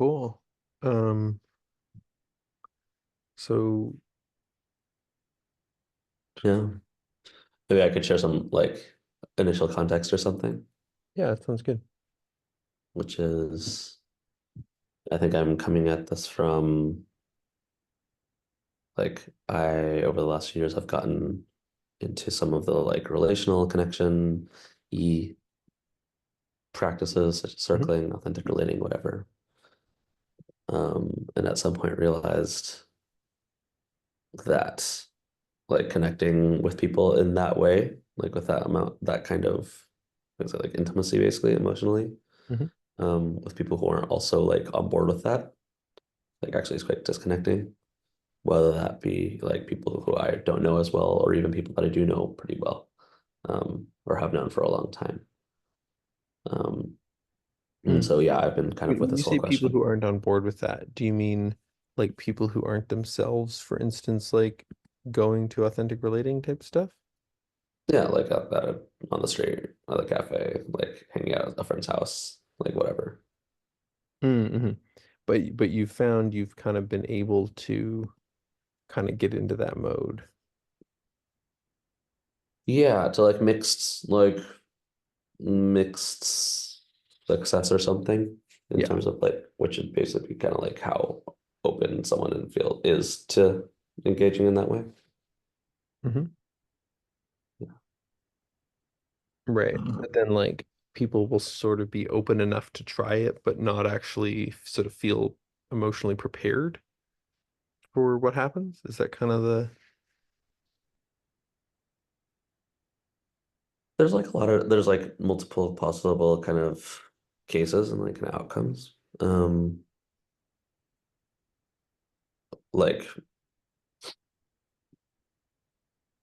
Cool. Um, so Yeah. Maybe I could share some like initial context or something, yeah, that sounds good. which is I think I'm coming at this from like I over the last few years have gotten into some of the like relational connection e practices such as Hmm. circling, authentic relating, whatever. And at some point realized that like connecting with people in that way, like with that amount, that kind of, what is it, like intimacy basically, emotionally, Hmm. with people who aren't also like on board with that, like actually is quite disconnecting, whether that be like people who I don't know as well, or even people that I do know pretty well, or have known for a long time. Um, and Mm. so, yeah, I've been kind of with When you this whole say people who question. aren't on board with that, do you mean like people who aren't themselves, for instance, like going to authentic relating type stuff? Yeah, like on the street, at the cafe, like hanging out at a friend's house, like whatever. Mm-hmm. But you found you've kind of been able to kind of get into that mode. Yeah, to like mixed success or something in Yeah. terms of like which is basically kind of like how open someone in field is to engaging in that way. Hmm. Yeah. Right. But then like people will sort of be open enough to try it, but not actually sort of feel emotionally prepared for what happens. Is that kind of the There's like multiple possible kind of cases and like kind of outcomes. Like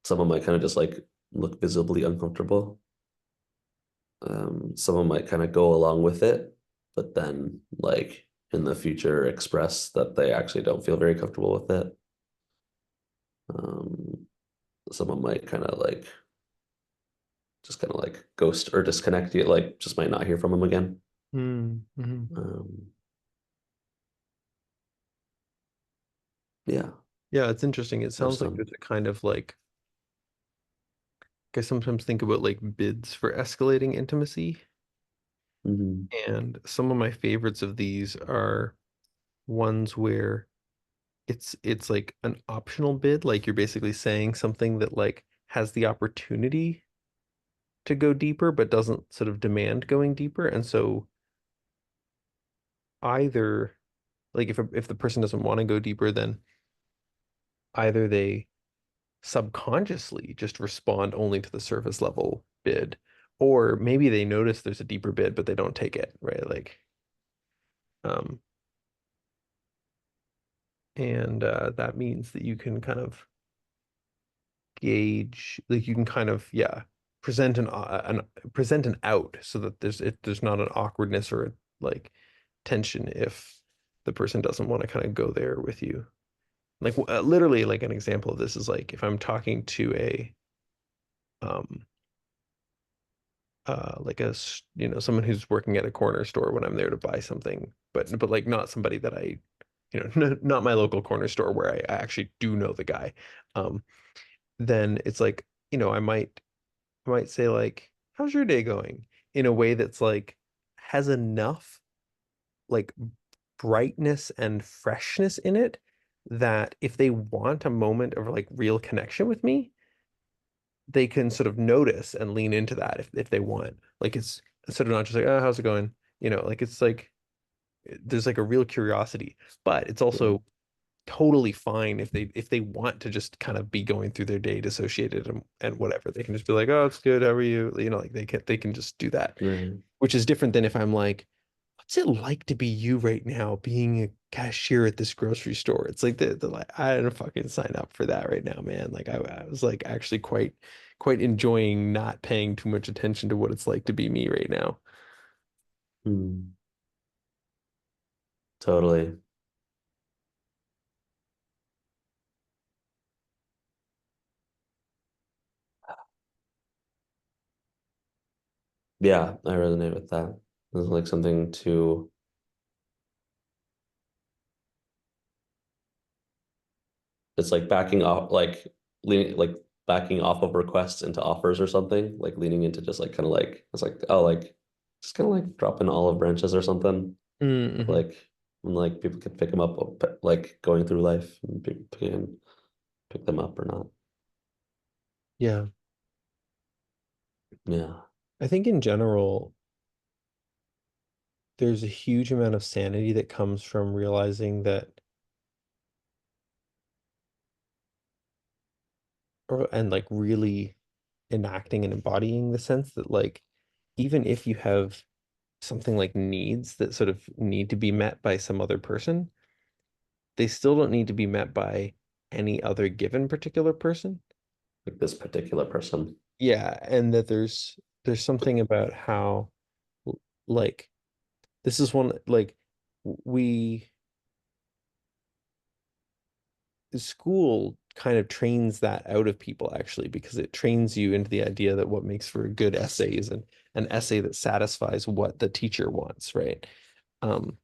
someone might kind of just like look visibly uncomfortable. Someone might kind of go along with it, but then like in the future express that they actually don't feel very comfortable with it. Um, Someone might kind of like just kind of like ghost or disconnect you, like just might not hear from them again. mm-hmm. Um, yeah, Yeah, it's interesting. It there's sounds like there's some. a kind of like I sometimes think about like bids for escalating intimacy, Mhm. and some of my favorites of these are ones where it's like an optional bid, like you're basically saying something that like has the opportunity to go deeper but doesn't sort of demand going deeper. And so either like if the person doesn't want to go deeper, then either they subconsciously just respond only to the surface level bid, or maybe they notice there's a deeper bid but they don't take it, right? Like um and that means that you can kind of gauge, like you can kind of, yeah, present present an out so that there's not an awkwardness or like tension if the person doesn't want to kind of go there with you. Like literally, like an example of this is like if I'm talking to a um like someone who's working at a corner store when I'm there to buy something, but like not somebody that not my local corner store where I actually do know the guy. Um, then it's like, I might say like, "How's your day going?" in a way that's like has enough like brightness and freshness in it that if they want a moment of like real connection with me, they can sort of notice and lean into that if they want. Like it's sort of not just like, "Oh, how's it going?" Like it's like there's like a real curiosity, but it's Yeah. also totally fine if they want to just kind of be going through their day dissociated and whatever. They can just be like, "Oh, it's good. How are you?" Like they can just do that, Right. which is different than if I'm like, "What's it like to be you right now, being a cashier at this grocery store?" It's like the like I didn't fucking sign up for that right now, man. Like I was like actually quite enjoying not paying too much attention to what it's like to be me right now. Hmm. Totally. Yeah, I resonate with that. It's like something to it's like backing off, like leaning, like backing off of requests into offers or something, like leaning into just like kind of like it's like oh like just kind of like dropping olive branches or something, Mm-hmm. like when like people can pick them up, like going through life and pick them up or not. Yeah. Yeah. I think in general, there's a huge amount of sanity that comes from realizing that, and like really enacting and embodying the sense that like, even if you have something like needs that sort of need to be met by some other person, they still don't need to be met by any other given particular person. Like this particular person. Yeah, and that there's something about how like this is one like we school kind of trains that out of people actually because it trains you into the idea that what makes for a good essay is an essay that satisfies what the teacher wants, right? Um,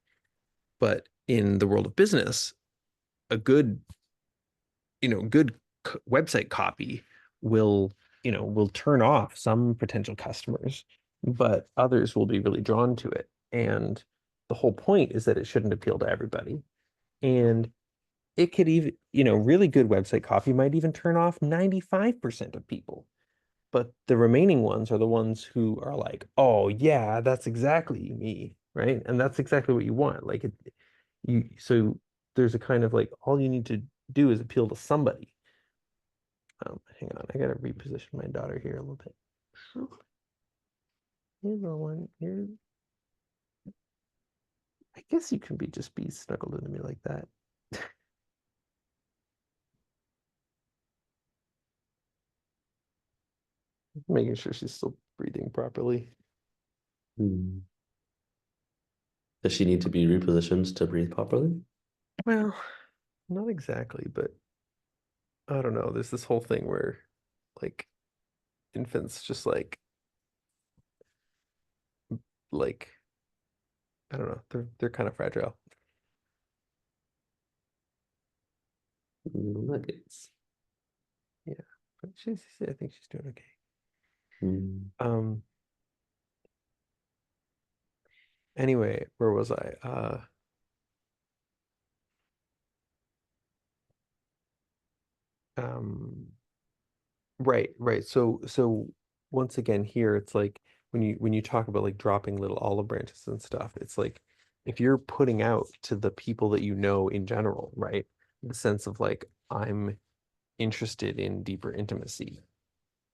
but in the world of business, a good, good website copy will, will turn off some potential customers, but others will be really drawn to it. And the whole point is that it shouldn't appeal to everybody. And it could even, really good website copy might even turn off 95% of people. But the remaining ones are the ones who are like, oh yeah, that's exactly me, right? And that's exactly what you want. Like so there's a kind of like all you need to do is appeal to somebody. Hang on, I gotta reposition my daughter here a little bit. Here's the one here. I guess you can be snuggled into me like that. Making sure she's still breathing properly. Hmm. Does she need to be repositioned to breathe properly? Well, not exactly, but I don't know. There's this whole thing where like infants just like I don't know, they're kind of fragile. Nuggets. Yeah. But I think she's doing okay. Hmm. Um anyway, where was I? Um right, right. So once again here it's like when you talk about like dropping little olive branches and stuff, it's like if you're putting out to the people that you know in general, right? The sense of like I'm interested in deeper intimacy.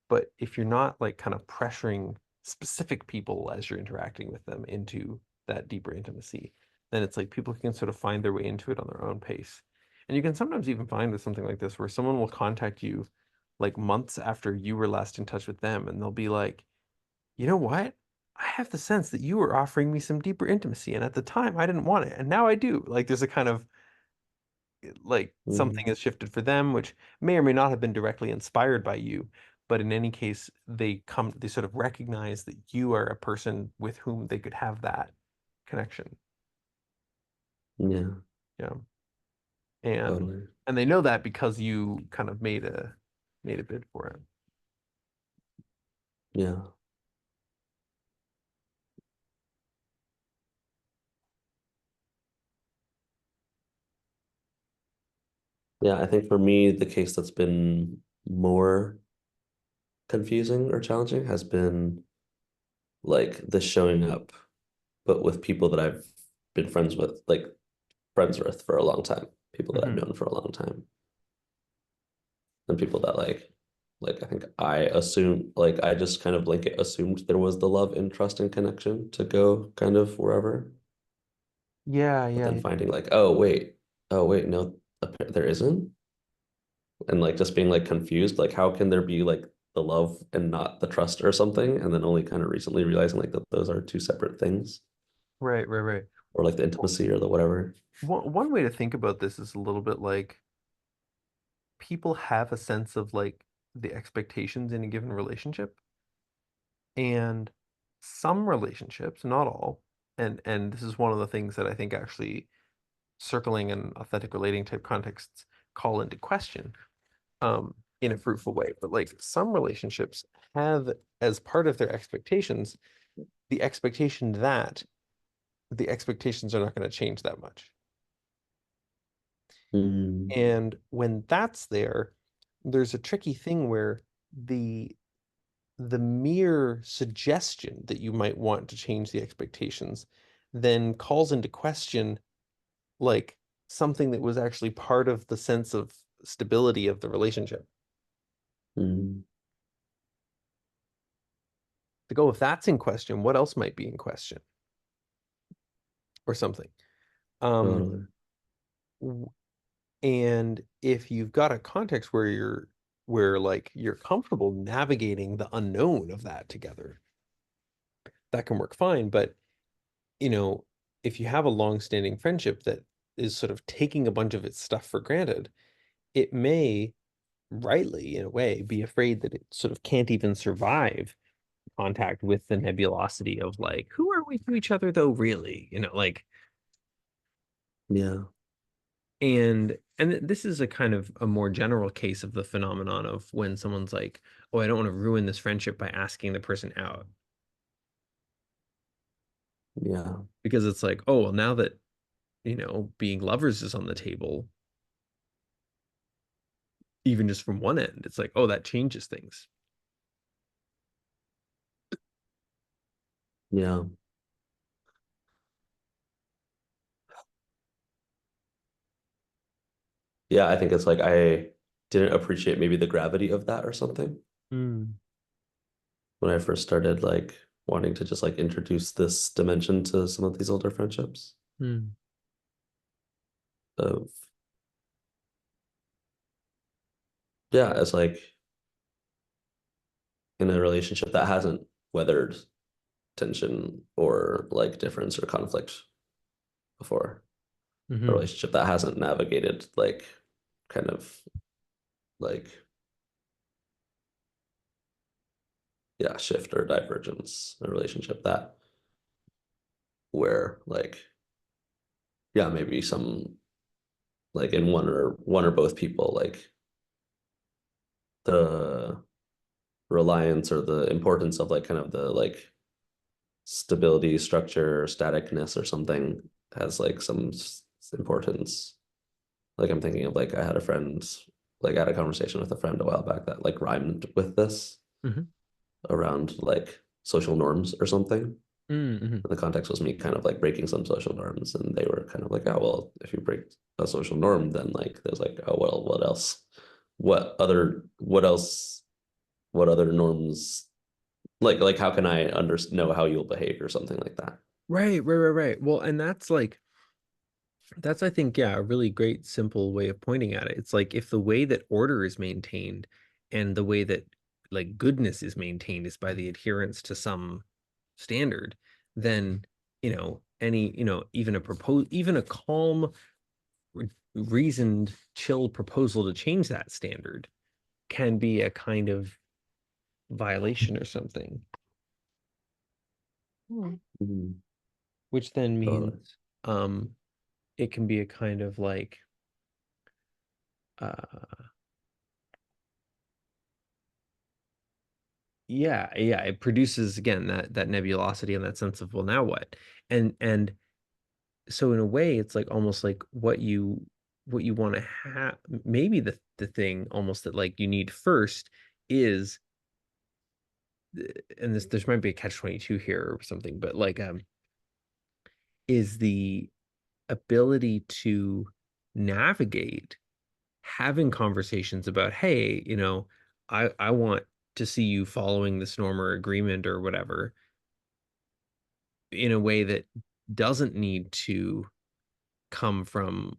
But if you're not like kind of pressuring specific people as you're interacting with them into that deeper intimacy, then it's like people can sort of find their way into it on their own pace. And you can sometimes even find with something like this where someone will contact you like months after you were last in touch with them, and they'll be like, you know what? I have the sense that you were offering me some deeper intimacy, and at the time I didn't want it, and now I do. Like there's a kind of like something Hmm. has shifted for them, which may or may not have been directly inspired by you. But in any case, they sort of recognize that you are a person with whom they could have that connection. Yeah, Yeah. And totally. and they know that because you kind of made a bid for it. Yeah. Yeah, I think for me, the case that's been more confusing or challenging has been like the showing up, but with people that I've been friends with for a long time, people that I've Hmm. known for a long time, and people that I think I assume, like I just kind of blanket assumed there was the love and trust and connection to go kind of wherever, Yeah, but yeah, then yeah. finding like, oh wait, no, there isn't, and like just being like confused, like how can there be like the love and not the trust or something, and then only kind of recently realizing like that those are two separate things, Right, right, right. or like the Well, intimacy or the whatever. one way to think about this is a little bit like people have a sense of like the expectations in a given relationship. And some relationships, not all, and this is one of the things that I think actually circling and authentic relating type contexts call into question in a fruitful way. But like some relationships have as part of their expectations, the expectation that the expectations are not going to change that much. Mm, And when that's there, there's a tricky thing where the the mere suggestion that you might want to change the expectations then calls into question like something that was actually part of the sense of stability of the relationship. mm, To go, if that's in question, what else might be in question or something? Um, totally. and if you've got a context where where like you're comfortable navigating the unknown of that together, that can work fine. But you know, if you have a long-standing friendship that is sort of taking a bunch of its stuff for granted, it may, rightly in a way, be afraid that it sort of can't even survive contact with the nebulosity of like, who are we to each other though, really? Like, Yeah. and this is a kind of a more general case of the phenomenon of when someone's like, oh, I don't want to ruin this friendship by asking the person out. Yeah. Because it's like, oh, well, now that, being lovers is on the table, even just from one end, it's like, oh, that changes things. Yeah. Yeah. I think it's like I didn't appreciate maybe the gravity of that or something Mm, when I first started like wanting to just like introduce this dimension to some of these older friendships mm, of yeah, it's like in a relationship that hasn't weathered tension or like difference or conflict before, a hmm. relationship that hasn't navigated like kind of like yeah, shift or divergence, a relationship that where like yeah, maybe some like in one or both people like the reliance or the importance of like kind of the like stability, structure, staticness or something has like some importance. Like I'm thinking of like I had a friend, like I had a conversation with a friend a while back that like rhymed with this Hmm. around like social norms or something. Hmm. The context was me kind of like breaking some social norms, and they were kind of like, oh well, if you break a social norm, then like there's like, oh well, what else? What other norms like how can I know how you'll behave or something like that? Right, right, right, right. Well, and that's like, that's, I think, yeah, a really great, simple way of pointing at it. It's like if the way that order is maintained and the way that like goodness is maintained is by the adherence to some standard, then, even even a calm, reasoned, chill proposal to change that standard can be a kind of violation or something. Hmm. Mhm. Which then Totally. means it can be a kind of like uh yeah, it produces again that nebulosity and that sense of, well, now what? And so in a way it's like almost like what you want to have, maybe the thing almost that like you need first is, and this might be a catch 22 here or something, but like is the ability to navigate having conversations about, hey, I want to see you following this norm or agreement or whatever in a way that doesn't need to come from,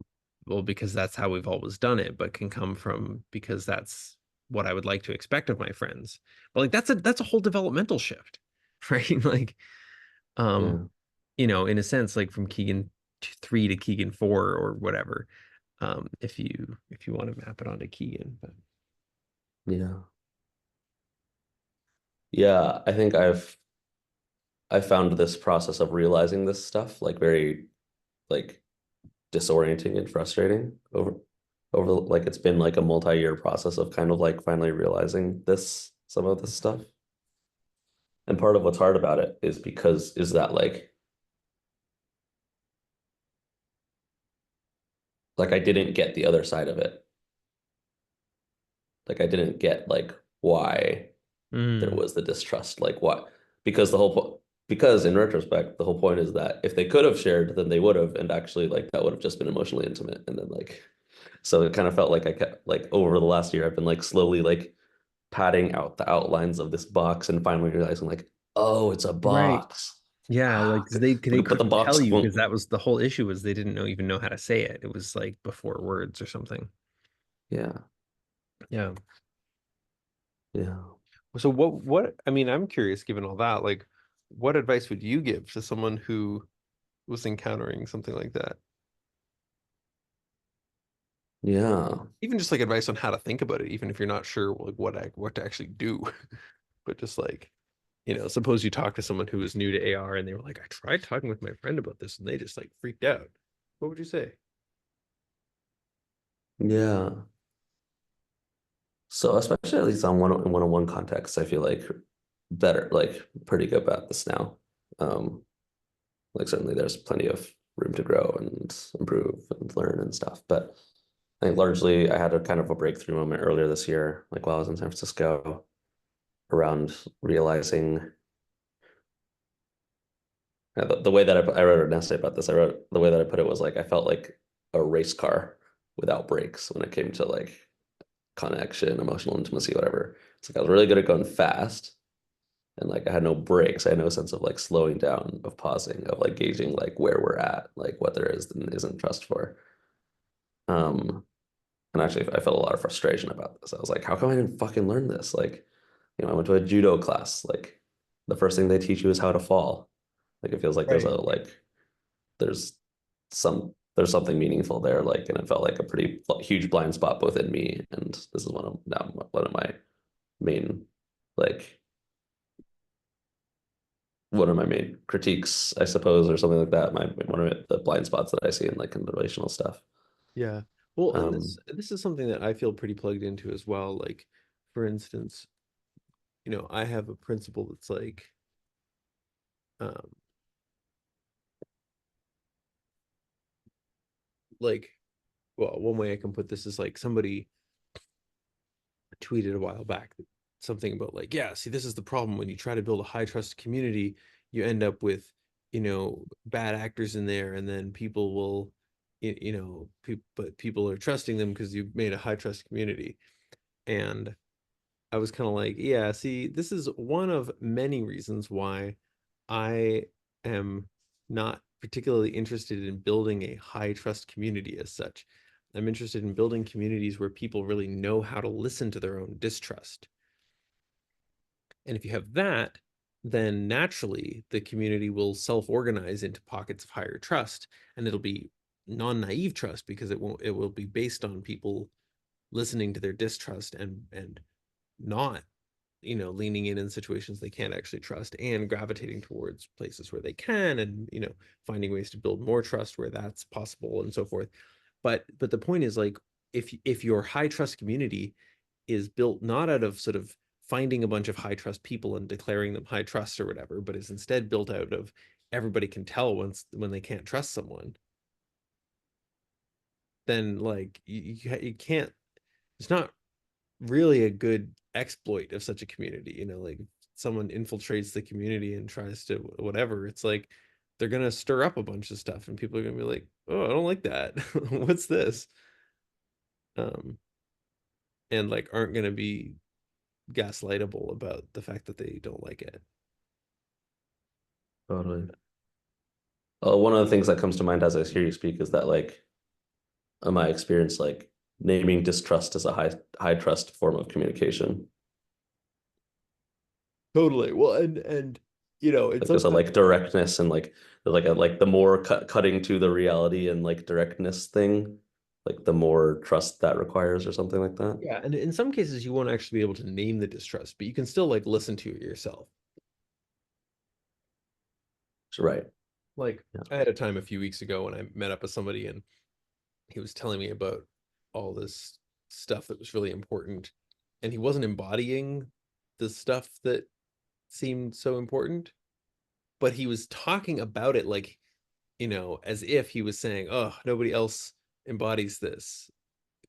well, because that's how we've always done it, but can come from because that's what I would like to expect of my friends. But like that's a whole developmental shift, right? Like, um, Yeah. in a sense, like from Keegan 3 to Keegan 4 or whatever. If you want to map it onto Keegan, but Yeah. Yeah. I think I found this process of realizing this stuff like very like disorienting and frustrating over like it's been like a multi-year process of kind of like finally realizing some of this stuff. And part of what's hard about it is because is that like I didn't get the other side of it. Like I didn't get like why there Mm, was the distrust. Like what? Because the whole point, because in retrospect, the whole point is that if they could have shared, then they would have, and actually like that would have just been emotionally intimate. And then like so it kind of felt like I kept like over the last year, I've been like slowly like padding out the outlines of this box and finally realizing like, oh, it's a right. box. Yeah, like 'cause they But the couldn't tell box you because won't. that was the whole issue was they didn't even know how to say it. It was like before words or something. Yeah, Yeah. yeah, So what I mean, I'm curious given all that, like what advice would you give to someone who was encountering something like that? yeah, Even just like advice on how to think about it, even if you're not sure like what to actually do. But just like, suppose you talk to someone who is new to AR and they were like, I tried talking with my friend about this and they just like freaked out. What would you say? yeah. So especially at least on one-on-one contexts, I feel like better, like pretty good about this now. Um, like certainly there's plenty of room to grow and improve and learn and stuff. But I think largely I had a kind of a breakthrough moment earlier this year, like while I was in San Francisco, around realizing the way that I wrote an essay about this. I wrote the way that I put it was like I felt like a race car without brakes when it came to like connection, emotional intimacy, whatever. It's like I was really good at going fast and like I had no brakes. I had no sense of like slowing down, of pausing, of like gauging like where we're at, like what there is and isn't trust for. Um, and actually I felt a lot of frustration about this. I was like, how come I didn't fucking learn this? Like, I went to a judo class. Like the first thing they teach you is how to fall. Like it feels like Right. there's there's something meaningful there. Like, and it felt like a pretty huge blind spot both in me and this is one of my main like one of my main critiques, I suppose, or something like that. One of the blind spots that I see in like in the relational stuff. Yeah. Well, and this Um, this is something that I feel pretty plugged into as well. Like, for instance, I have a principle that's um, like, well, one way I can put this is like somebody tweeted a while back something about like, yeah, see, this is the problem when you try to build a high trust community, you end up with, bad actors in there, and then people will, but people are trusting them because you've made a high trust community. And I was kind of like, yeah, see, this is one of many reasons why I am not particularly interested in building a high trust community as such. I'm interested in building communities where people really know how to listen to their own distrust. And if you have that, then naturally the community will self-organize into pockets of higher trust, and it'll be non-naive trust because it will be based on people listening to their distrust and not leaning in situations they can't actually trust and gravitating towards places where they can, and finding ways to build more trust where that's possible and so forth. But the point is, like, if your high trust community is built not out of sort of finding a bunch of high trust people and declaring them high trust or whatever, but is instead built out of everybody can tell when they can't trust someone, then like you can't, it's not really a good exploit of such a community. Like someone infiltrates the community and tries to whatever, it's like they're gonna stir up a bunch of stuff and people are gonna be like, oh, I don't like that. What's this? Um, and like aren't gonna be gaslightable about the fact that they don't like it. totally. One of the things that comes to mind as I hear you speak is that like in my experience, like naming distrust as a high trust form of communication. Totally. Well, and it's Like there's a sometimes, like directness and like there's like a like the more cutting to the reality and like directness thing, like the more trust that requires or something like that. yeah, and in some cases you won't actually be able to name the distrust, but you can still like listen to it yourself. Right. Like Yeah. I had a time a few weeks ago when I met up with somebody and he was telling me about all this stuff that was really important, and he wasn't embodying the stuff that seemed so important, but he was talking about it like, as if he was saying, "Oh, nobody else embodies this."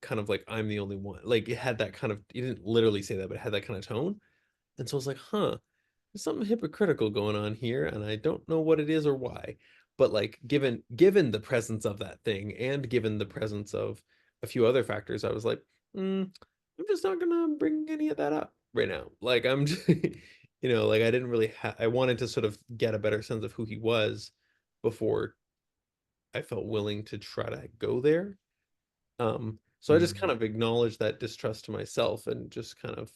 Kind of like I'm the only one. Like it had that kind of, he didn't literally say that, but it had that kind of tone. And so I was like, huh, there's something hypocritical going on here, and I don't know what it is or why. But like given the presence of that thing and given the presence of a few other factors, I was like, I'm just not gonna bring any of that up right now. Like I'm just, like I didn't really I wanted to sort of get a better sense of who he was before I felt willing to try to go there. So I just kind Mm. of acknowledged that distrust to myself and just kind of,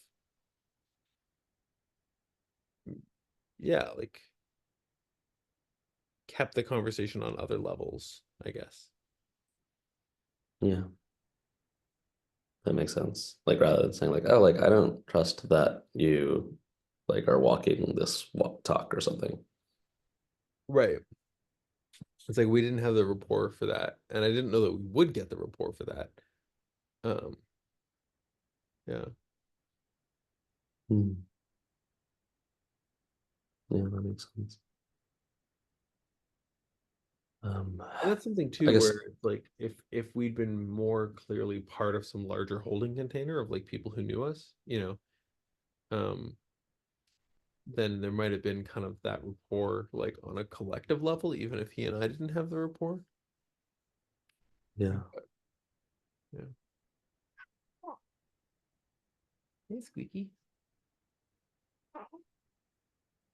yeah, like kept the conversation on other levels, I guess. Yeah, that makes sense. Like rather than saying like, oh, like I don't trust that you like are walking this walk talk or something. Right. It's like we didn't have the rapport for that, and I didn't know that we would get the rapport for that. Um, yeah. Mm. Yeah, that makes sense. Um, And that's something I too guess, where it's like if we'd been more clearly part of some larger holding container of like people who knew us, um, then there might have been kind of that rapport like on a collective level, even if he and I didn't have the rapport. yeah. Yeah. Hey, Squeaky. How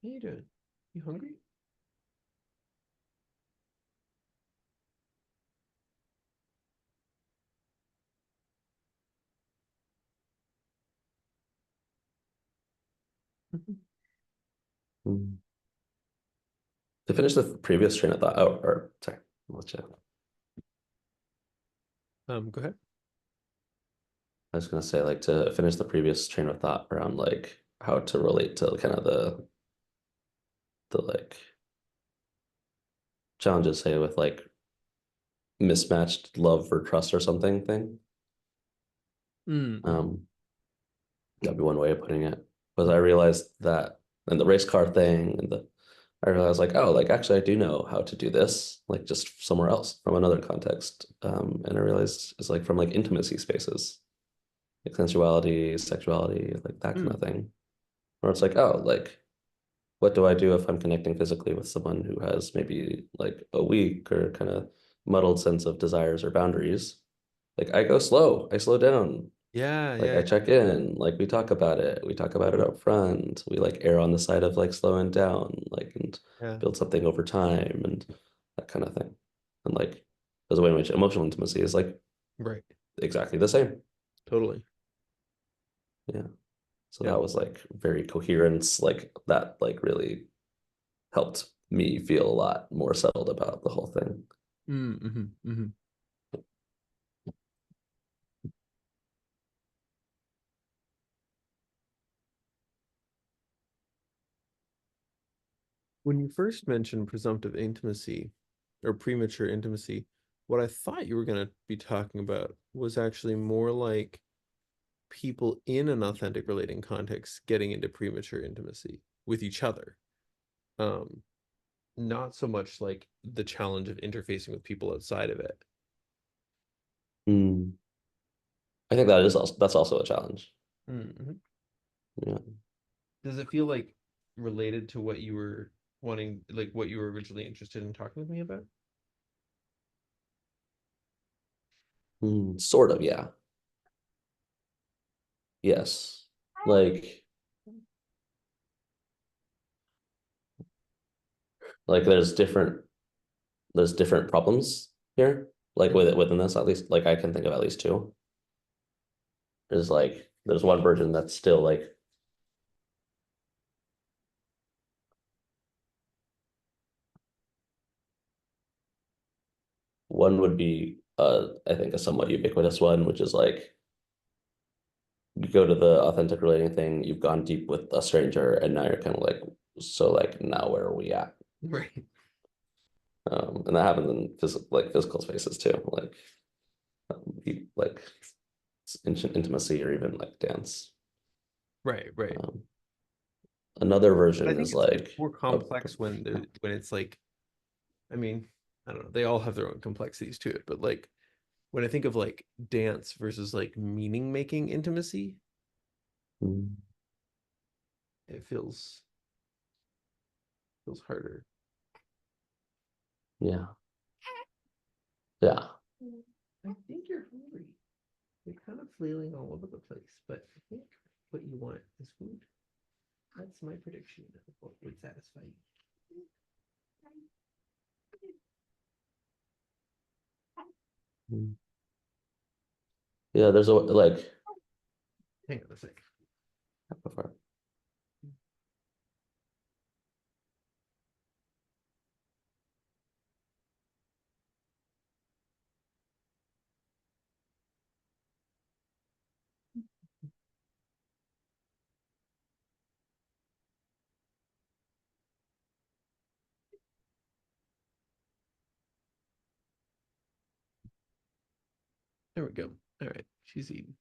you doing? You hungry? Mm. To finish the previous train of thought, oh, or sorry, I'll let you. Go ahead. I was gonna say like to finish the previous train of thought around like how to relate to kind of the like challenges, say with like mismatched love or trust or something thing. Mm-hmm. Um, that'd be one way of putting it. Was I realized that and the race car thing and the I realized like, oh, like actually I do know how to do this, like just somewhere else from another context. And I realized it's like from like intimacy spaces, like sensuality, sexuality, like that kind of Mm. thing. Where it's like, oh, like what do I do if I'm connecting physically with someone who has maybe like a weak or kind of muddled sense of desires or boundaries? Like I go slow, I slow down. Yeah, Like yeah, I yeah. check in, like we talk about it. We talk about it up front. We like err on the side of like slowing down, like and Yeah. build something over time and that kind of thing. And like there's a way in which emotional intimacy is like Right. exactly the same. Totally. Yeah. So Yeah. that was like very coherent, like that like really helped me feel a lot more settled about the whole thing. Mm-hmm. Mm-hmm. When you first mentioned presumptive intimacy or premature intimacy, what I thought you were going to be talking about was actually more like people in an authentic relating context getting into premature intimacy with each other. Um, Not so much like the challenge of interfacing with people outside of it. Mm. I think that is also that's also a challenge. Mm-hmm. Yeah. Does it feel like related to what you were wanting, like what you were originally interested in talking with me about? Mm, sort of, yeah. Yes. Like like there's different problems here. Like with it within this, at least like I can think of at least two. There's like there's one version that's still like one would be I think a somewhat ubiquitous one, which is like you go to the authentic relating thing, you've gone deep with a stranger, and now you're kind of like, so like now where are we at? Right. And that happens in physical spaces too. Like like intimacy or even like dance. Right, right. Um, Another But I version think is it's like, more oh, complex when it's like, I mean, I don't know, they all have their own complexities to it, but like when I think of like dance versus like meaning making intimacy, mm, it feels harder. yeah, yeah. I think you're hungry. You're kind of flailing all over the place, but I think what you want is food. That's my prediction of what would satisfy you. Mm. Yeah, there's a like, Hang on a sec. There we go. All right, she's eating.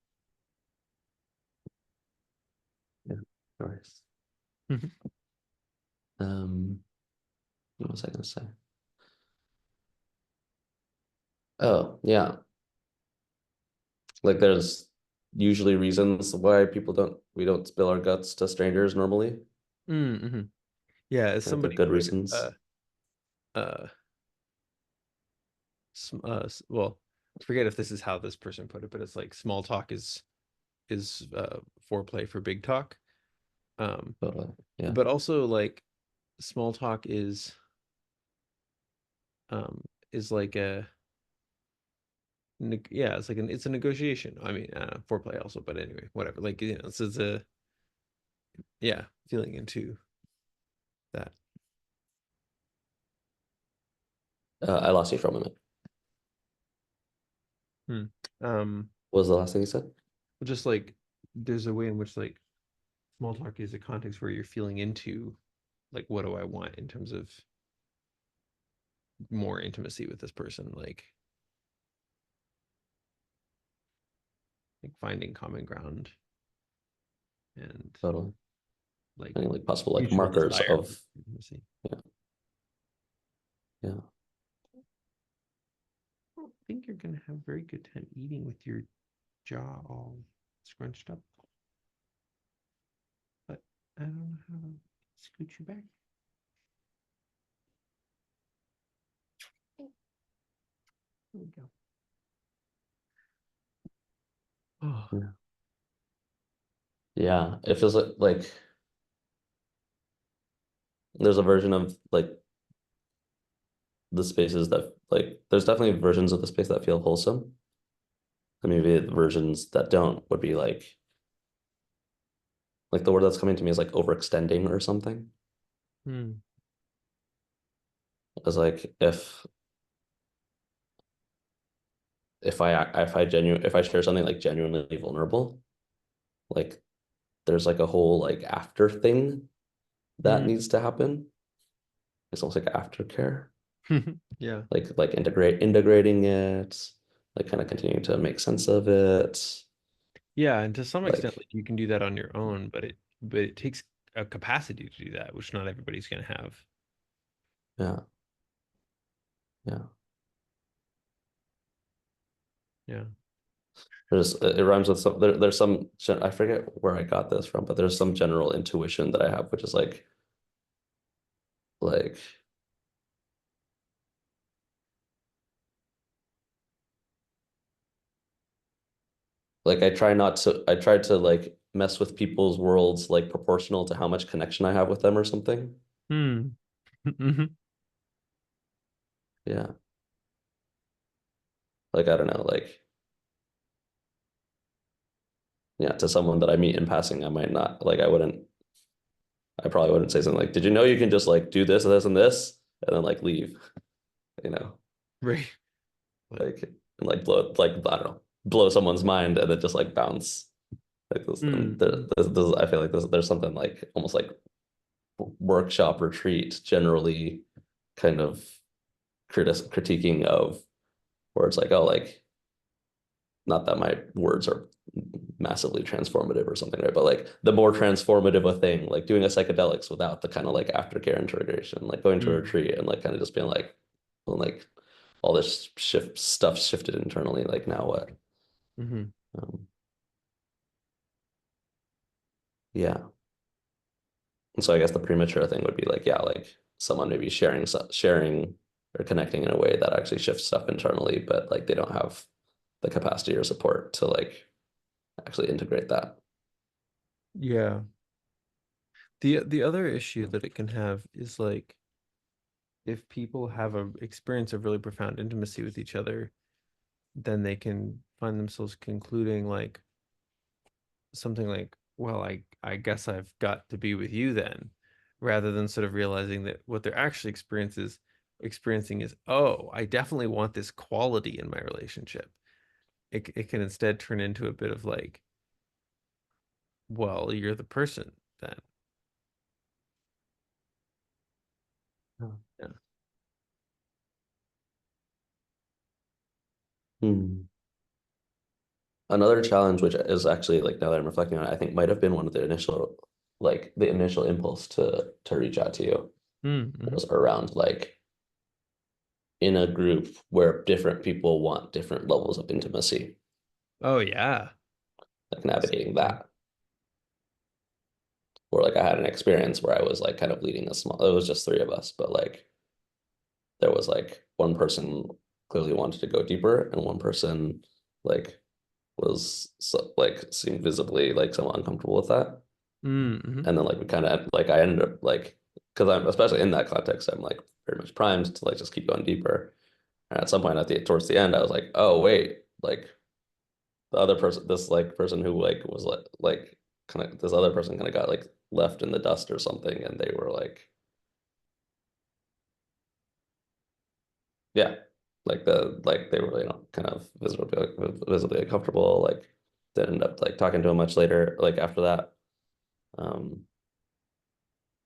yeah, no worries. Mhm. What was I gonna say? Oh, yeah. Like there's usually reasons why we don't spill our guts to strangers normally. Mm-hmm. Yeah, as Like they're somebody good put, reasons. uh, well, I forget if this is how this person put it, but it's like small talk is foreplay for big talk. Um, But yeah, but also like small talk um is like a yeah, it's like it's a negotiation. I mean, foreplay also, but anyway, whatever. Like this is a yeah, feeling into that. I lost you for a moment. Hmm. Um, What was the last thing you said? just like there's a way in which like small talk is a context where you're feeling into like what do I want in terms of more intimacy with this person, like finding common ground and Totally. like Any like possible like mutual markers desire of for intimacy. yeah, yeah. I don't think you're gonna have a very good time eating with your jaw all scrunched up, but I don't know how to scoot you back. There we go. Oh, Yeah. Yeah. It feels like there's a version of like the spaces that like there's definitely versions of the space that feel wholesome. And maybe the versions that don't would be like the word that's coming to me is like overextending or something. hmm. It's like if I share something like genuinely vulnerable, like there's like a whole like after thing that Hmm. needs to happen. It's almost like aftercare, Yeah. like integrating it, like kind of continuing to make sense of it. Yeah, and to some extent, Like, like you can do that on your own, but it takes a capacity to do that, which not everybody's gonna have. yeah, yeah. Yeah. It rhymes with there's some I forget where I got this from, but there's some general intuition that I have, which is like I try to like mess with people's worlds like proportional to how much connection I have with them or something. Hmm. Hmm. Yeah. Like I don't know, like yeah, to someone that I meet in passing, I might not like I probably wouldn't say something like, did you know you can just like do this, and then like leave, you know, Right. But like and like blow like I don't know, blow someone's mind and then just like bounce. Like this, and mm, I feel like there's something like almost like workshop retreat generally kind of critiquing of where it's like, oh, like not that my words are massively transformative or something, right? But like the more transformative a thing, like doing a psychedelics without the kind of like aftercare integration, like going to a Mm. retreat and like kind of just being like, well, like all this shift stuff shifted internally. Like now what? Hmm. Um, yeah. And so I guess the premature thing would be like, yeah, like someone maybe sharing or connecting in a way that actually shifts stuff internally, but like they don't have the capacity or support to like actually integrate that. Yeah. The other issue that it can have is like if people have a experience of really profound intimacy with each other, then they can find themselves concluding like something like, well, I guess I've got to be with you then, rather than sort of realizing that what they're actually experiencing is, oh, I definitely want this quality in my relationship. It can instead turn into a bit of like, well, you're the person then. Yeah. Hmm. Another challenge, which is actually like now that I'm reflecting on it, I think might have been one of the initial impulse to reach out to you Mm-hmm. was around like in a group where different people want different levels of intimacy, Oh yeah. like navigating Yeah. that. Or like I had an experience where I was like kind of leading a small, it was just three of us, but like there was like one person clearly wanted to go deeper and one person like was so, like seemed visibly like somewhat uncomfortable with that. Mm-hmm. And then like we kind of like I ended up like because I'm especially in that context, I'm like very much primed to like just keep going deeper. And at some point towards the end, I was like, oh wait, like the other person, this like person who like was like kind of this other person kind of got like left in the dust or something, and they were like, yeah, like they were kind of visibly uncomfortable. Like they ended up like talking to him much later, like after that. Um,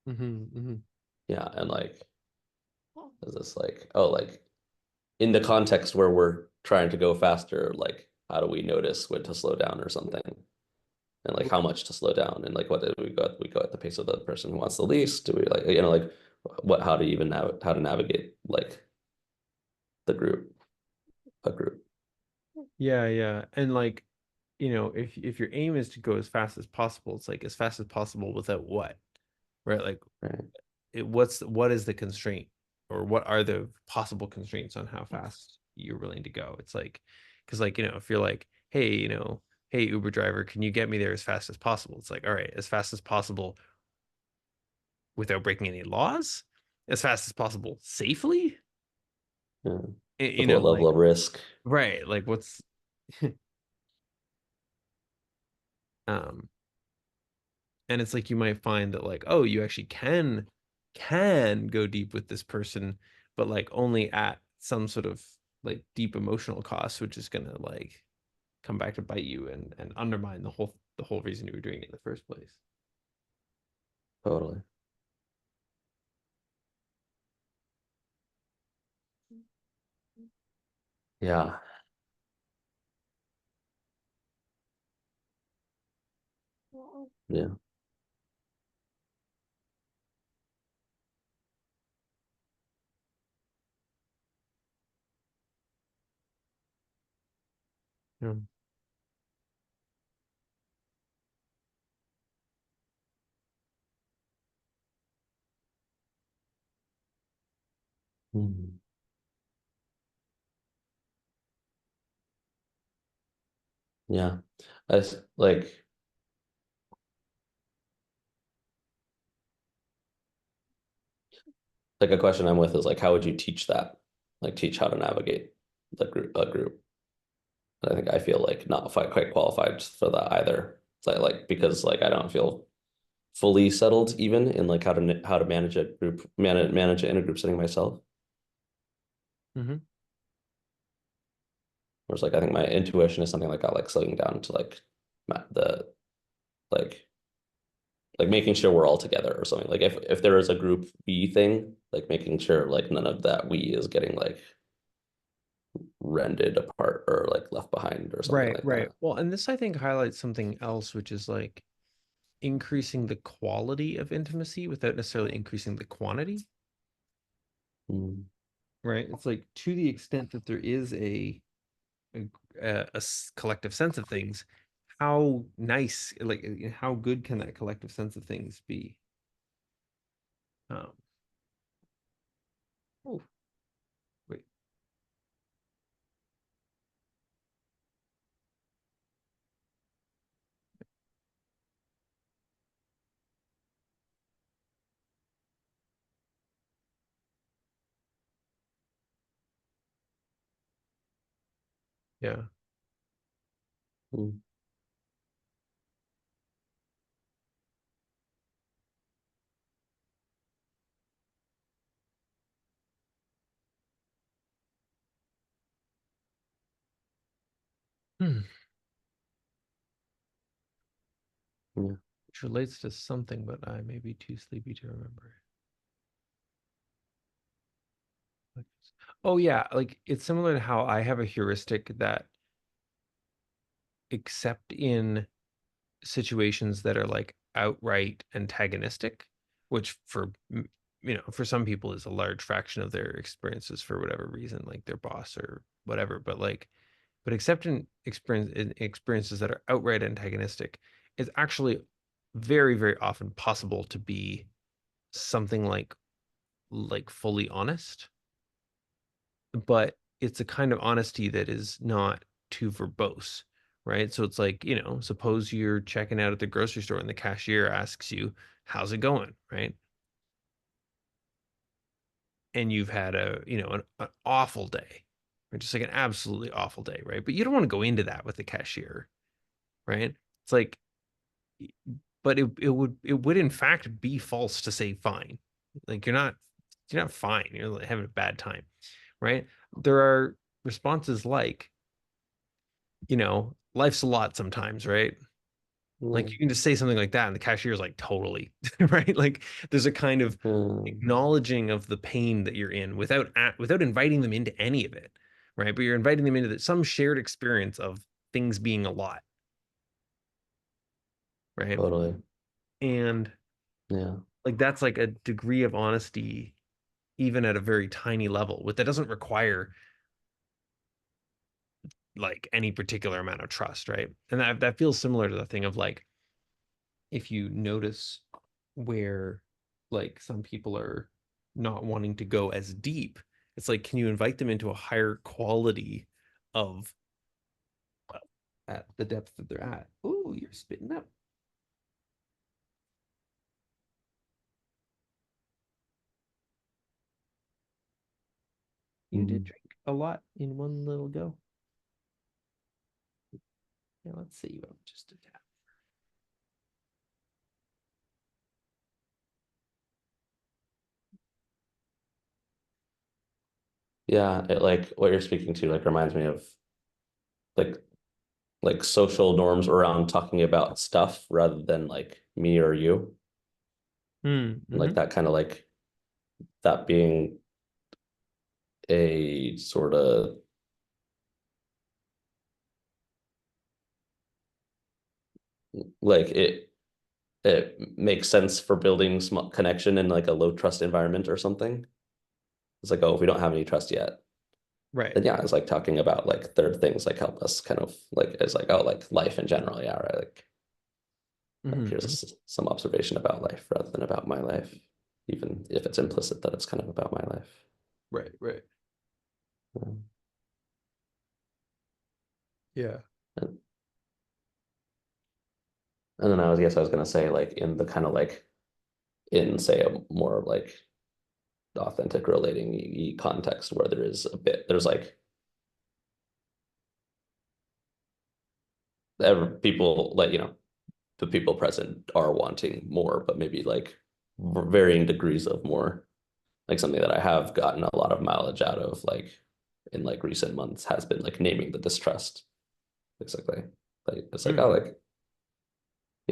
Mm-hmm. Mm-hmm. yeah, and like is this like oh like in the context where we're trying to go faster, like how do we notice when to slow down or something? And like how much to slow down and like what did we go at the pace of the person who wants the least? Do we like like what how to even how to navigate like the group a group? Yeah, yeah. And like, if your aim is to go as fast as possible, it's like as fast as possible without what? Right? Like Right. what is the constraint or what are the possible constraints on how fast you're willing to go? It's like because like, if you're like, hey, hey Uber driver, can you get me there as fast as possible? It's like, all right, as fast as possible without breaking any laws, as fast as possible safely. Yeah. With what level Like of risk? right, like what's um and it's like you might find that like, oh, you actually can go deep with this person, but like only at some sort of like deep emotional cost, which is gonna like come back to bite you and undermine the whole reason you were doing it in the first place. Totally. Yeah. Yeah. Yeah. Mhm. Yeah. Like a question I'm with is like how would you teach that? Like teach how to navigate the group a group. I think I feel like not quite qualified for that either. So like because like I don't feel fully settled even in like how to manage a group manage it in a group setting myself. Hmm. Whereas like I think my intuition is something like I like slowing down to like the like making sure we're all together or something. Like if there is a group we thing, like making sure like none of that we is getting like rended apart or like left behind or something Right, like right. that. Well, and this I think highlights something else, which is like increasing the quality of intimacy without necessarily increasing the quantity, Mm, right? It's like to the extent that there is a, collective sense of things, how nice, like how good can that collective sense of things be? Um, oh, wait, yeah. mm, Hmm. yeah. Which relates to something, but I may be too sleepy to remember. Oh yeah, like it's similar to how I have a heuristic that except in situations that are like outright antagonistic, which for some people is a large fraction of their experiences for whatever reason, like their boss or whatever. But except in experiences that are outright antagonistic, it's actually very, very often possible to be something like fully honest, but it's a kind of honesty that is not too verbose, right? So it's like, suppose you're checking out at the grocery store and the cashier asks you, "How's it going?" Right? And you've had an awful day, or just like an absolutely awful day, right? But you don't want to go into that with the cashier, right? It's like, but it would in fact be false to say fine. Like you're not fine. You're like having a bad time, right? There are responses like, life's a lot sometimes, right? Like you Mm, can just say something like that, and the cashier's like, totally, right? Like there's a kind of mm, acknowledging of the pain that you're in without inviting them into any of it, right? But you're inviting them into some shared experience of things being a lot, right? totally. And Yeah. like that's like a degree of honesty, even at a very tiny level, with that doesn't require like any particular amount of trust, right? And that feels similar to the thing of like if you notice where like some people are not wanting to go as deep, it's like, can you invite them into a higher quality of at the depth that they're at? Oh, you're spitting up. You did Mm. drink a lot in one little go. Yeah, let's see you up just a tap. Yeah, it like what you're speaking to like reminds me of like social norms around talking about stuff rather than like me or you. Like Mm-hmm. that kind of like that being a sort of like it makes sense for building small connection in like a low trust environment or something. It's like, oh, if we don't have any trust yet, Right. then yeah, it's like talking about like third things like help us kind of like it's like, oh, like life in general, yeah, right. Like Mm-hmm. here's some observation about life rather than about my life, even if it's implicit that it's kind of about my life. Right, right. Um, Yeah. and, and then I guess I was gonna say like in the kind of like in say a more like authentic relating context where there is a bit there's like people like the people present are wanting more, but maybe like varying degrees of more. Like something that I have gotten a lot of mileage out of, like in like recent months, has been like naming the distrust, basically. Like it's like, oh, Mm. like,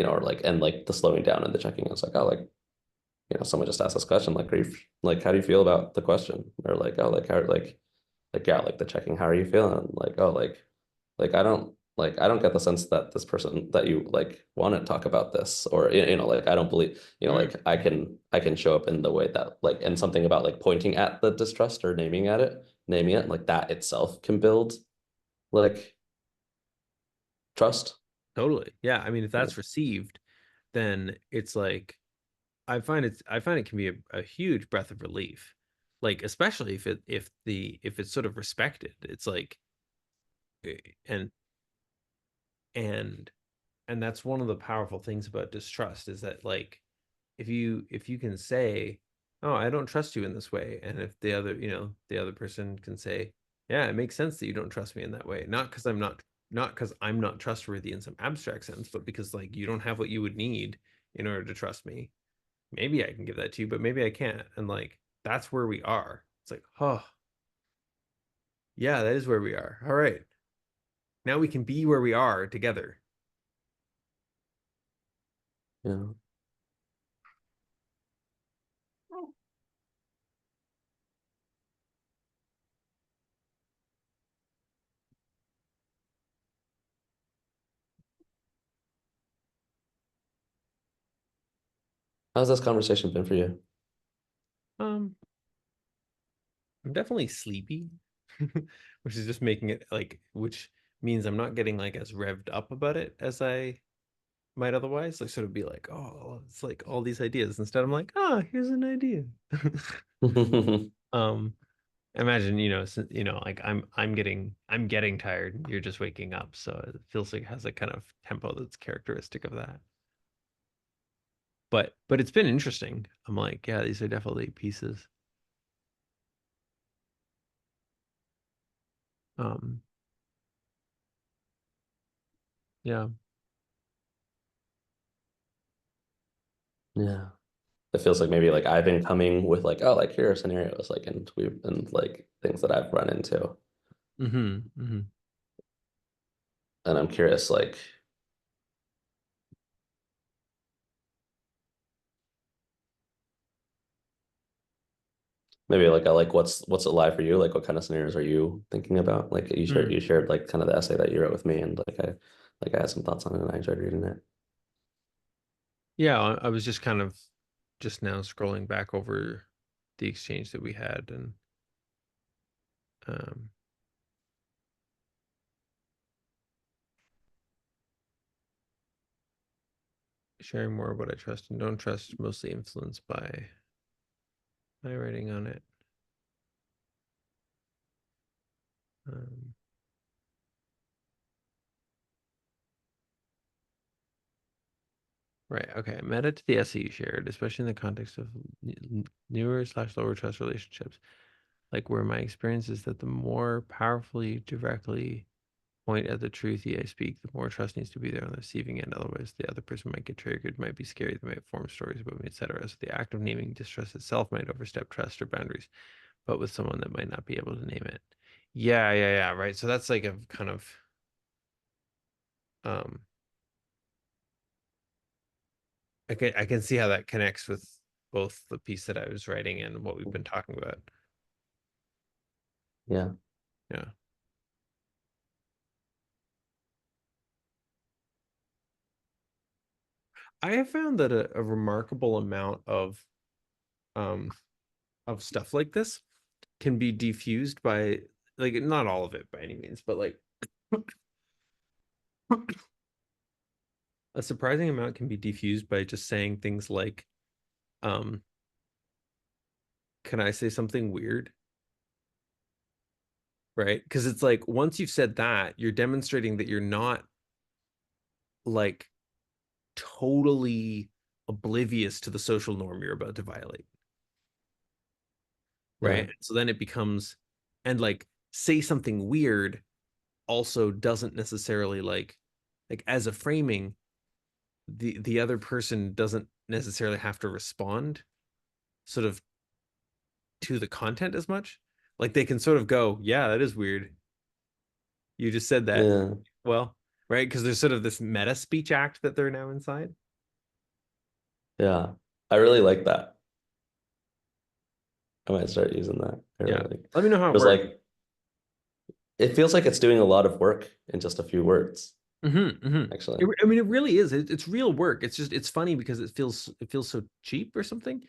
or like and like the slowing down and the checking. It's like, oh, like, someone just asked this question, like, like, how do you feel about the question? Or like, oh, like how like yeah, like the checking, how are you feeling? Like, oh, I don't get the sense that this person that you like want to talk about this, or like I don't believe, Mm, like I can show up in the way that like, and something about like pointing at the distrust or naming it like that itself can build like trust. totally. Yeah. I mean, if Yeah. that's received, then it's like I find it can be a huge breath of relief. Like especially if it's sort of respected. It's like eh, and and and that's one of the powerful things about distrust is that like if you can say, oh, I don't trust you in this way, and if the other person can say, yeah, it makes sense that you don't trust me in that way, not because I'm not trustworthy in some abstract sense, but because like you don't have what you would need in order to trust me. Maybe I can give that to you, but maybe I can't. And like that's where we are. It's like, oh yeah, that is where we are. All right. Now we can be where we are together. Yeah. How's this conversation been for you? Um, I'm definitely sleepy, which is just making it like, which means I'm not getting like as revved up about it as I might otherwise. Like, sort of be like, oh, it's like all these ideas. Instead, I'm like, ah, oh, here's an idea. um, Imagine, like I'm getting tired. You're just waking up, so it feels like it has a kind of tempo that's characteristic of that. But it's been interesting. I'm like, yeah, these are definitely pieces. Um, yeah. Yeah. It feels like maybe like I've been coming with like, oh, like here are scenarios, like, and like things that I've run into. Hmm. And I'm curious, like maybe like I like what's alive for you? Like what kind of scenarios are you thinking about? Like Mm. you shared like kind of the essay that you wrote with me, and like I had some thoughts on it and I enjoyed reading it. Yeah, I was just kind of just now scrolling back over the exchange that we had and um, sharing more of what I trust and don't trust, mostly influenced by my writing on it. Um, right. Okay. Meta to the essay you shared, especially in the context of newer slash lower trust relationships, like where my experience is that the more powerfully directly point at the truth I speak, the more trust needs to be there on the receiving end. Otherwise, the other person might get triggered, might be scary, they might form stories about me, etc. So the act of naming distrust itself might overstep trust or boundaries, but with someone that might not be able to name it. Yeah, yeah, yeah, right. So that's like a kind of um I can see how that connects with both the piece that I was writing and what we've been talking about. Yeah. Yeah. I have found that a remarkable amount um of stuff like this can be diffused by like not all of it by any means, but like a surprising amount can be diffused by just saying things like, um, can I say something weird? Right? Because it's like once you've said that, you're demonstrating that you're not like totally oblivious to the social norm you're about to violate. Yeah. Right? So then it becomes and like say something weird also doesn't necessarily like as a framing, the other person doesn't necessarily have to respond sort of to the content as much. Like they can sort of go, yeah, that is weird. You just said that. Yeah. Well, right? Because there's sort of this meta speech act that they're now inside. Yeah. I really like that. I might start using that. I Yeah. really like Let me know how it there's works. like it feels like it's doing a lot of work in just a few words, It, actually. I mean, it really is. It's real work. It's just it's funny because it feels so cheap or something.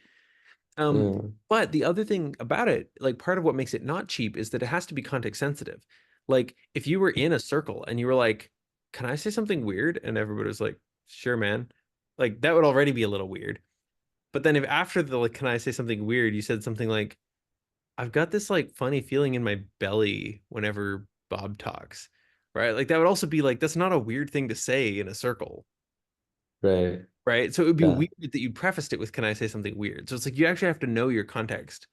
Um, Yeah. but the other thing about it, like part of what makes it not cheap is that it has to be context sensitive. Like if you were in a circle and you were like, "Can I say something weird?" and everybody was like, "Sure, man." Like that would already be a little weird. But then if after the like, "Can I say something weird?" you said something like, "I've got this like funny feeling in my belly whenever Bob talks." Right? Like that would also be like that's not a weird thing to say in a circle. Right. Right? So it would be Yeah. weird that you prefaced it with, "Can I say something weird?" So it's like you actually have to know your context.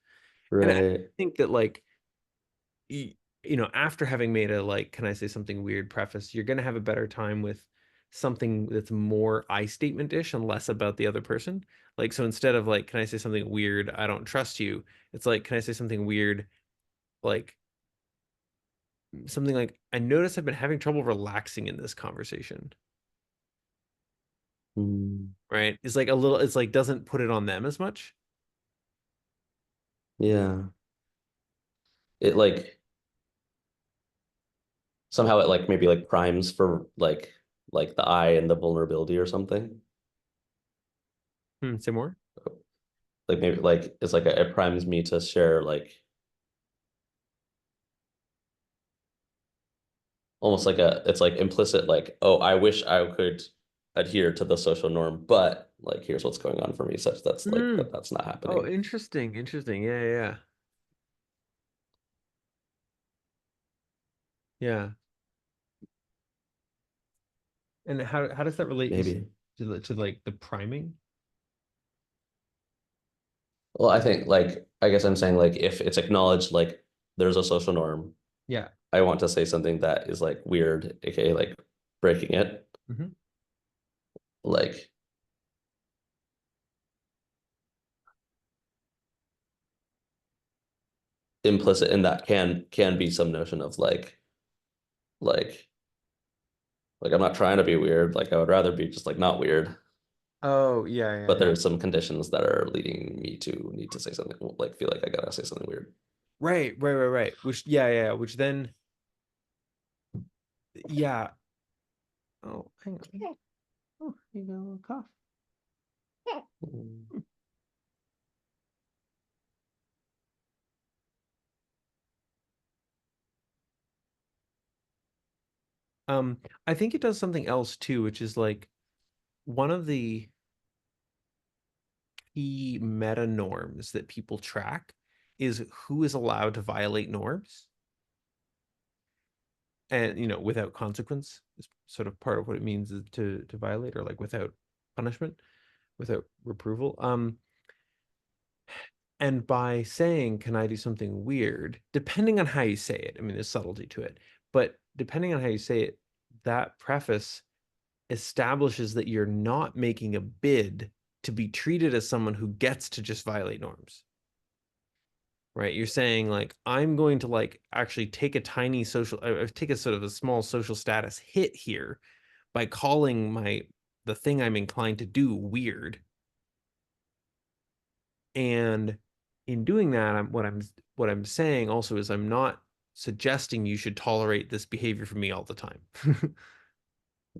And I Right. think that like you know, after having made a like, "Can I say something weird?" preface, you're gonna have a better time with something that's more I statement-ish and less about the other person. Like, so instead of like, "Can I say something weird? I don't trust you." It's like, "Can I say something weird?" Like something like, "I notice I've been having trouble relaxing in this conversation." Mm, Right? It's like a little, it's like doesn't put it on them as much. yeah. It like somehow it like maybe like primes for like the eye and the vulnerability or something. Say more. Like maybe like it's like it primes me to share like almost like a it's like implicit like, oh, I wish I could adhere to the social norm, but like here's what's going on for me, such that's like Hmm. that's not Oh, happening. interesting. Interesting. Yeah, yeah, yeah. Yeah. And how does that relate Maybe. to like the priming? Well, I think like I guess I'm saying like if it's acknowledged like there's a social norm, Yeah. I want to say something that is like weird, aka like breaking it. Hmm. Like implicit in that can be some notion of like I'm not trying to be weird. Like I would rather be just like not weird. Oh, yeah, yeah, But yeah. there's some conditions that are leading me to need to say something like feel like I gotta say something weird. Right, right, right, right. Which, yeah, yeah, yeah. Which then, yeah. Oh, hang on. Oh, you got a little cough. Mm, I think it does something else too, which is like one of the key meta norms that people track is who is allowed to violate norms and, you know, without consequence is sort of part of what it means is to violate or like without punishment, without reproval. And by saying, "Can I do something weird?" depending on how you say it, I mean, there's subtlety to it, but depending on how you say it, that preface establishes that you're not making a bid to be treated as someone who gets to just violate norms, right? You're saying, like, "I'm going to, like, actually take a tiny social, take a sort of a small social status hit here by calling the thing I'm inclined to do weird." And in doing that, what I'm saying also is I'm not suggesting you should tolerate this behavior from me all the time.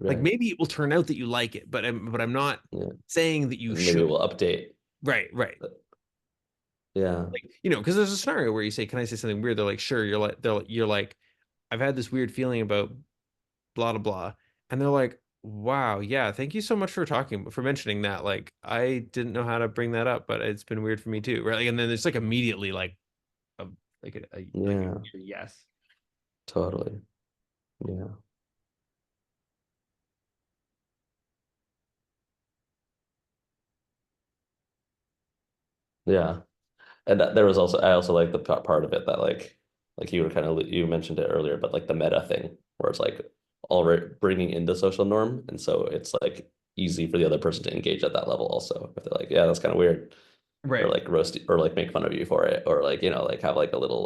Like right. maybe it will turn out that you like it, but I'm not Yeah. saying that you And maybe should. we'll update. Right, right. But yeah. Like, you know, because there's a scenario where you say, "Can I say something weird?" They're like, "Sure." You're like, "I've had this weird feeling about blah blah blah," and they're like, "Wow, yeah, thank you so much for for mentioning that. Like, I didn't know how to bring that up, but it's been weird for me too." Right? Like, and then there's like immediately a like a Yeah. yes. Totally. Yeah. Yeah. And there was also I also like the part of it that like you were kind of you mentioned it earlier, but like the meta thing where it's like already bringing in the social norm, and so it's like easy for the other person to engage at that level also. If they're like, yeah, that's kind of weird, or Right. like roast or like make fun of you for it, or like like have like a little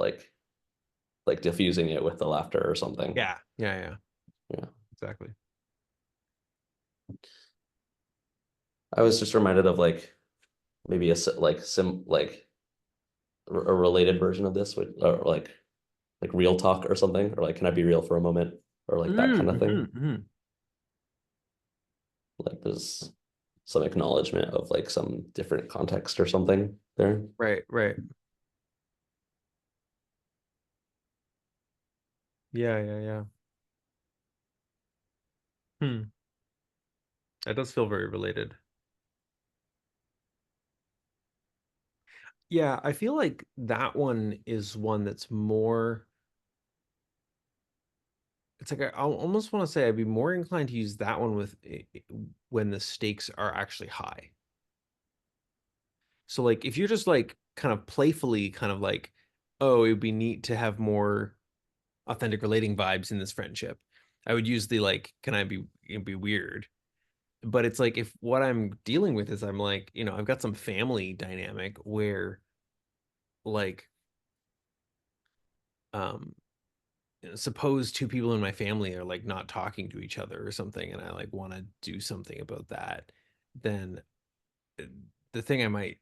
like diffusing it with the laughter or something. Yeah. Yeah. Yeah. Yeah. Exactly. I was just reminded of like maybe a like a related version of this, which or like like real talk or something, or like can I be real for a moment, or like that kind of Mm-hmm, thing. hmm. Like there's some acknowledgement of like some different context or something there. Right, right. Yeah, yeah, yeah. Hmm. That does feel very related. Yeah, I feel like that one is one that's more, it's like I almost want to say I'd be more inclined to use that one with when the stakes are actually high. So like if you're just like kind of playfully kind of like, oh, it would be neat to have more authentic relating vibes in this friendship. I would use the like, can I be it'd be weird. But it's like if what I'm dealing with is I'm like, I've got some family dynamic where like um suppose two people in my family are like not talking to each other or something and I like want to do something about that, then uh, the thing I might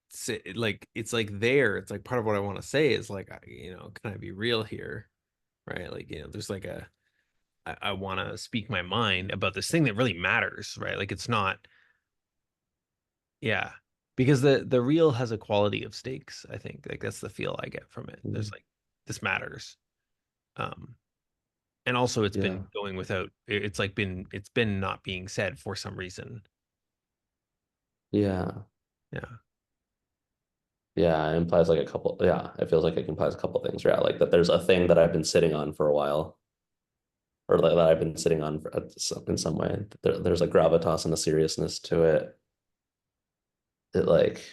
say like it's like there, it's like part of what I want to say is like can I be real here? Right? Like, there's like I want to speak my mind about this thing that really matters, right? Like it's not, yeah, because the real has a quality of stakes. I think like that's the feel I get from it. There's Mm. like this matters, um, and also it's been Yeah, going without. It's been not being said for some reason. yeah, Yeah, yeah. It implies like a couple. Yeah, it feels like it implies a couple things. Yeah, like that there's a thing that I've been sitting on for a while, or like that I've been sitting on in some way. There's a gravitas and a seriousness to it. It like,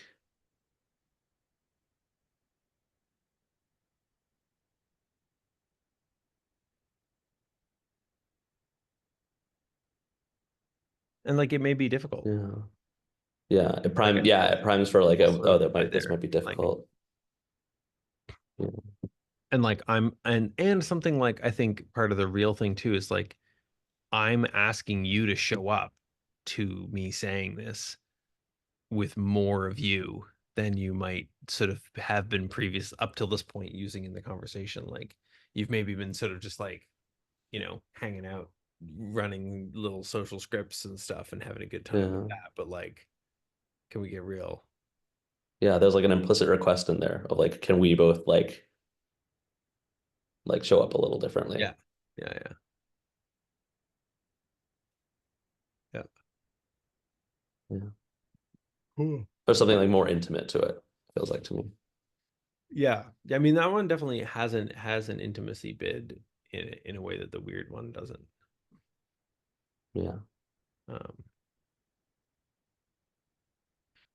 and like it may be difficult. yeah, yeah. Like It primes for like a, also oh, right this there, might be like difficult. Yeah. and like and something like I think part of the real thing too is like I'm asking you to show up to me saying this with more of you than you might sort of have been previous up till this point using in the conversation. Like you've maybe been sort of just like, hanging out, running little social scripts and stuff and having a good time with Yeah. that. But like, can we get real? Yeah, there's like an implicit request in there of like, can we both like show up a little differently? Yeah. Yeah. Yeah. Yeah. Yeah. Cool. There's something like more intimate to it, feels like to me. Yeah. I mean, that one definitely has an intimacy bid in a way that the weird one doesn't. Yeah. Um,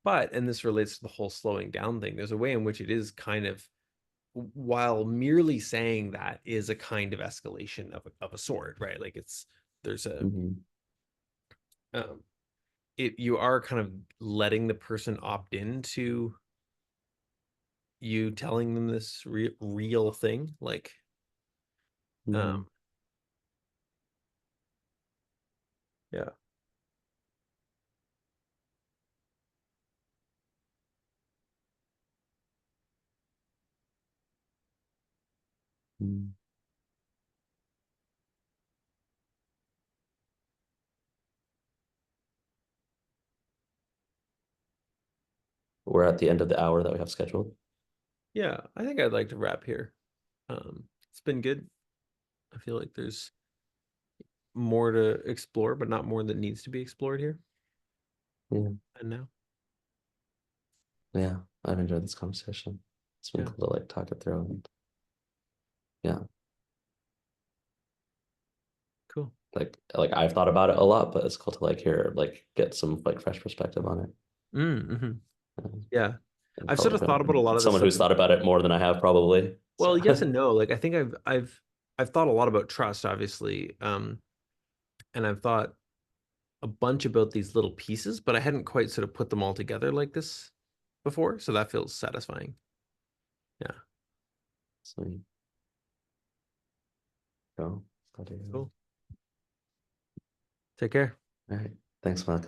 but and this relates to the whole slowing down thing. There's a way in which it is kind of while merely saying that is a kind of escalation of a sort, right? Like there's a Hmm. um you are kind of letting the person opt into you telling them this real thing, like Hmm. um yeah. Hmm. We're at the end of the hour that we have scheduled. Yeah, I think I'd like to wrap here. It's been good. I feel like there's more to explore, but not more that needs to be explored here Yeah. and now. Yeah. I've enjoyed this conversation. It's been Yeah, cool to like talk it through. And yeah. cool. Like I've thought about it a lot, but it's cool to like hear like get some like fresh perspective on it. Mm-hmm. Um, Yeah, and I've sort probably of thought about a from lot of this someone stuff. who's thought about it more than I have probably. Well, So yes and no. Like I think I've thought a lot about trust, obviously, and I've thought a bunch about these little pieces, but I hadn't quite sort of put them all together like this before, so that feels satisfying. Yeah, sweet. Go. cool. Take care. All right. Thanks, Malcolm.